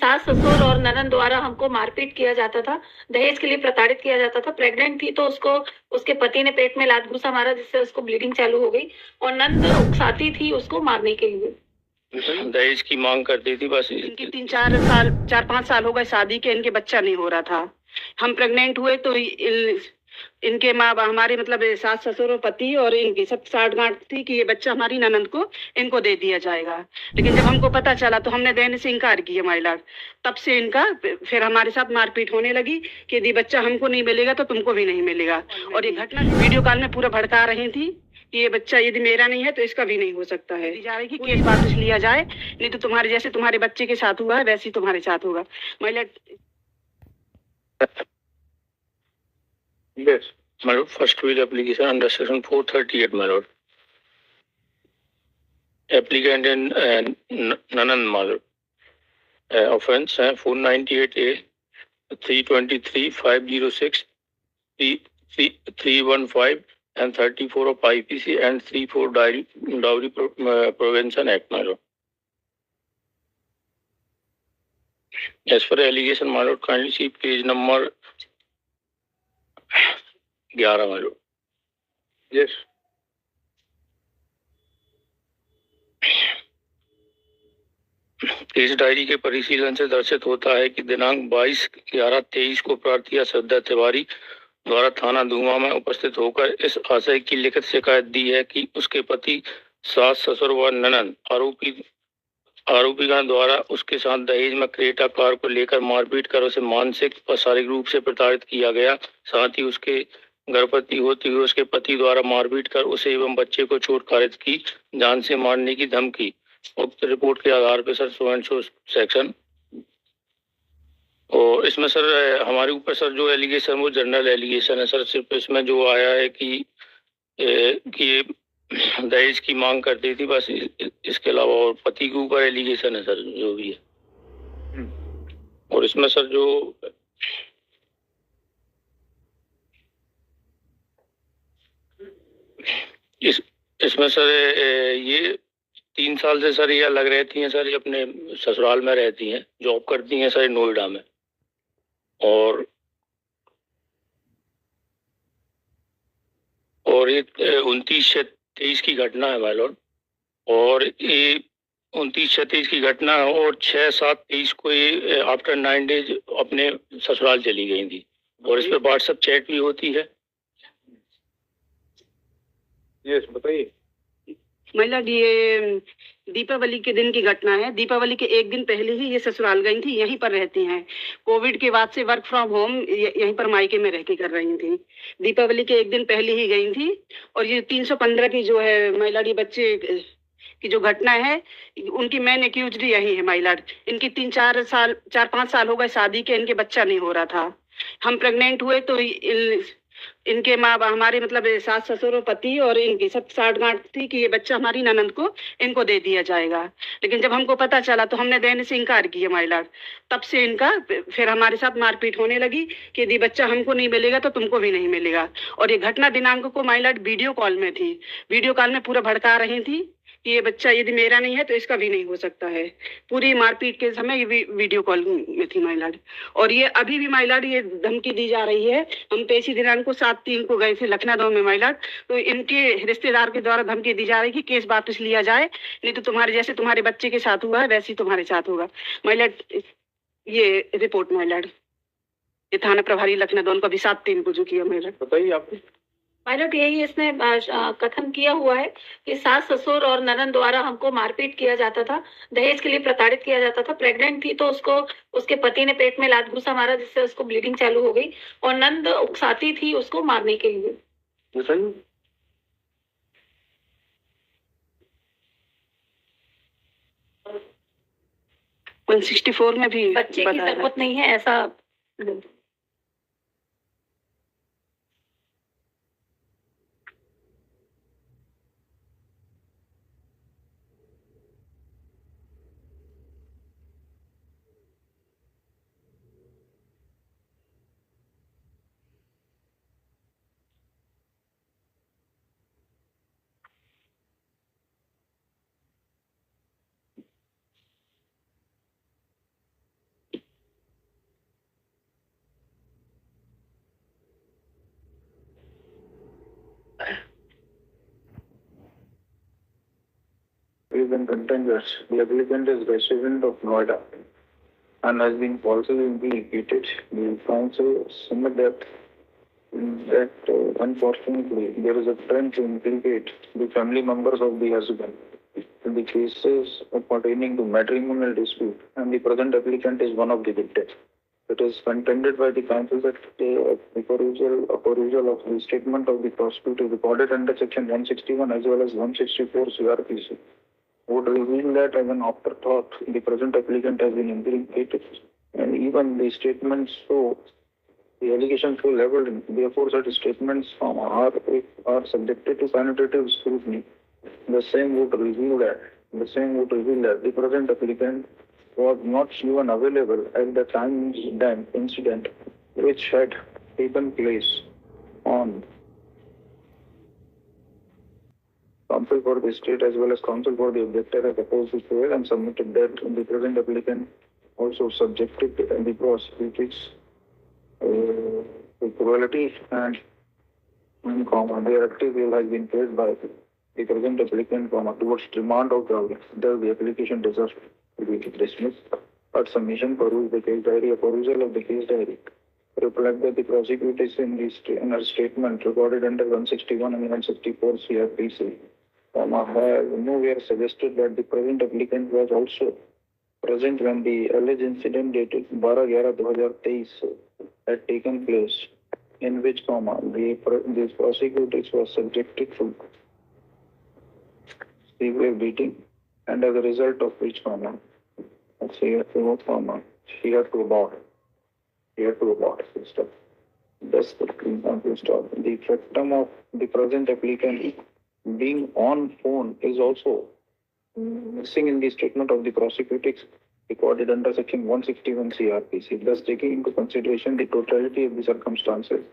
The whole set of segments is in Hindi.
सास ससुर और ननद द्वारा हमको मारपीट किया जाता था, दहेज के लिए प्रताड़ित किया जाता था। प्रेग्नेंट थी तो उसको उसके पति ने पेट में लात घुसा मारा, जिससे उसको ब्लीडिंग चालू हो गई और नंद उकसाती थी उसको मारने के लिए। दहेज की मांग करती थी। बस इनकी 4-5 साल हो गए शादी के, इनके बच्चा नहीं हो रहा था। हम प्रेग्नेंट हुए तो इनके हमारे मतलब सास ससुर और पति और इनकी सब साठ गांठ थी कि ये बच्चा हमारी ननंद को इनको दे दिया जाएगा। लेकिन जब हमको पता चला तो हमने देने से इनकार किया माइलर। तब से इनका फिर हमारे साथ मारपीट होने लगी कि यदि बच्चा हमको नहीं मिलेगा तो तुमको भी नहीं मिलेगा। और ये घटना वीडियो कॉल में पूरा भड़का रही थी कि ये बच्चा यदि मेरा नहीं है तो इसका भी नहीं हो सकता है। जा रही कि केस वापस लिया जाए, नहीं तो तुम्हारे जैसे तुम्हारे बच्चे के साथ हुआ है वैसे ही तुम्हारे साथ होगा। महिला Yes, my lord. First will application under section 438, my lord. Applicant and Nanan, my lord. Offense 498A, 323, 506, 315 and 34 of IPC and 34 Dowry Prevention Act, my lord. As per allegation, my lord, kindly see page number 11, my lord. Yes. इस डायरी के परिशीलन से दर्शित होता है कि दिनांक 22/11/23 को प्रार्थी श्रद्धा तिवारी द्वारा थाना धुआं में उपस्थित होकर इस आशय की लिखित शिकायत दी है कि उसके पति, सास ससुर व ननद आरोपीगण द्वारा उसके साथ दहेज में क्रेटा कार को लेकर मारपीट कर उसे मानसिक व शारीरिक रूप से प्रताड़ित किया गया। साथ ही उसके गर्भवती होते हुए उसके पति द्वारा मारपीट कर उसे एवं बच्चे को चोट कारित की, जान से मारने की धमकी। उक्त रिपोर्ट के आधार पर sir so and so section, और इसमें सर हमारे ऊपर सर जो एलिगेशन वो जनरल एलिगेशन है सर। सिर्फ इसमें जो आया है कि दहेज की मांग करती थी, बस इसके अलावा और पति के ऊपर एलिगेशन है सर जो भी है। और इसमें सर जो इसमें सर ये 3 साल से सर ये अलग रहती हैं सर, ये अपने ससुराल में रहती हैं, जॉब करती हैं सर नोएडा में। और ये 29/6/23 की घटना है माय लॉर्ड। और ये 29/6/23 की घटना है और 6/7/23 को ये आफ्टर 9 डेज अपने ससुराल चली गई थी। और इस पे व्हाट्सएप चैट भी होती है। यस, बताइए। मतलब ये दीपावली के दिन की घटना है। दीपावली के एक दिन पहले ही ये ससुराल गई थी, यहीं पर रहती हैं। कोविड के बाद से वर्क फ्रॉम होम यहीं पर मायके में रह के कर रही थी। दीपावली के एक दिन पहले ही गई थी। और ये 315 की जो है माइलाडी बच्चे की जो घटना है, उनकी मेन एक्यूज्ड यही है माइलाड। इनकी 4-5 साल हो गए शादी के, इनके बच्चा नहीं हो रहा था। हम प्रेग्नेंट हुए तो इनके हमारे मतलब सास ससुर और पति और इनकी सब साठ गांठ थी कि ये बच्चा हमारी ननंद को इनको दे दिया जाएगा। लेकिन जब हमको पता चला तो हमने देने से इनकार किया माइलाड। तब से इनका फिर हमारे साथ मारपीट होने लगी कि यदि बच्चा हमको नहीं मिलेगा तो तुमको भी नहीं मिलेगा। और ये घटना दिनांक को माइलाड वीडियो कॉल में थी। वीडियो कॉल में पूरा भड़का रही थी कि ये बच्चा यदि मेरा नहीं है तो इसका भी नहीं हो सकता है। पूरी मारपीट के समय ये वीडियो कॉल में थी माइलाड। और ये अभी भी माइलाड ये धमकी दी जा रही है। हम 23 दिनांक को 7/3 को गए थे लखनऊ में माइलाड, तो इनके रिश्तेदार के द्वारा धमकी दी जा रही है कि केस वापस लिया जाए, नहीं तो तुम्हारे जैसे तुम्हारे बच्चे के साथ हुआ है वैसे ही तुम्हारे साथ होगा। माइलाड ये रिपोर्ट माइलाड, ये थाना प्रभारी लखनऊ उनको अभी 7/3 को जो किया माइलाड। बताइए आपको। पायलट यही इसने कथन किया हुआ है कि सास ससुर और ननद द्वारा हमको मारपीट किया जाता था, दहेज के लिए प्रताड़ित किया जाता था। प्रेग्नेंट थी तो उसको उसके पति ने पेट में लात घुसा मारा, जिससे उसको ब्लीडिंग चालू हो गई और नंद उकसाती थी उसको मारने के लिए। बताइए। वन 64 में भी बच्चे की जरूरत नहीं है ऐसा। is in content that the applicant is resident of Noida and has been falsely implicated. The counsel submit that unfortunately there is a trend to implicate the family members of the husband in the cases pertaining to matrimonial dispute, and the present applicant is one of the victims. It is contended by the counsel that the perusal of the statement of the prosecutor recorded under section 161 as well as 164 CRPC would reveal that as an afterthought the present applicant has been implicated, and even the statements show the allegations so leveled, therefore such statements are subjected to penetrative scrutiny. The same would reveal that the present applicant was not even available at the time incident which had taken place on. Counsel for the state as well as counsel for the objector have opposed this prayer and submitted that the present applicant also subjected the prosecutor's cruelty and their active will has been paid by the present applicant towards demand of the application deserves to be dismissed. At submission, peruse the case diary. A perusal of the case diary reflect that the prosecutor in her statement recorded under 161 and 164 CRPC have nowhere suggested that the present applicant was also present when the alleged incident dated 12/11/2023 had taken place, in which the prosecutors was subjected to severe beating, and as a result of which she had to abort system. Thus, the victim of the present applicant being on phone is also missing in the statement of the prosecutors recorded under section 161 CRPC, thus taking into consideration the totality of the circumstances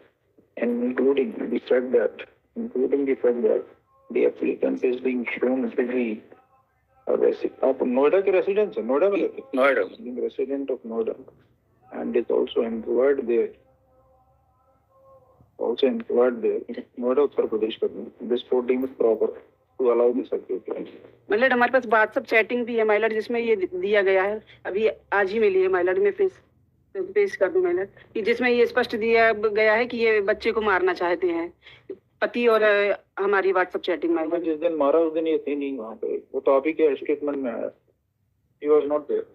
and including the fact that the applicant is being shown to be a Noida resident of Noida and is also employed there. Noida, Uttar Pradesh. This court deems proper to allow this application. मतलब हमारे पास व्हाट्सएप चैटिंग भी है माइलर जिसमें ये दिया गया है, अभी आज ही मिली है माइलर में पेश कर दूं माइलर कि जिसमें ये स्पष्ट दिया गया है कि ये बच्चे को मारना चाहते हैं, पति और हमारी व्हाट्सएप चैटिंग माइलर। जिस दिन मारा उस दिन ये थी नहीं वहाँ पे, वो तो आप ही के स्टेटमेंट में है, he was not there.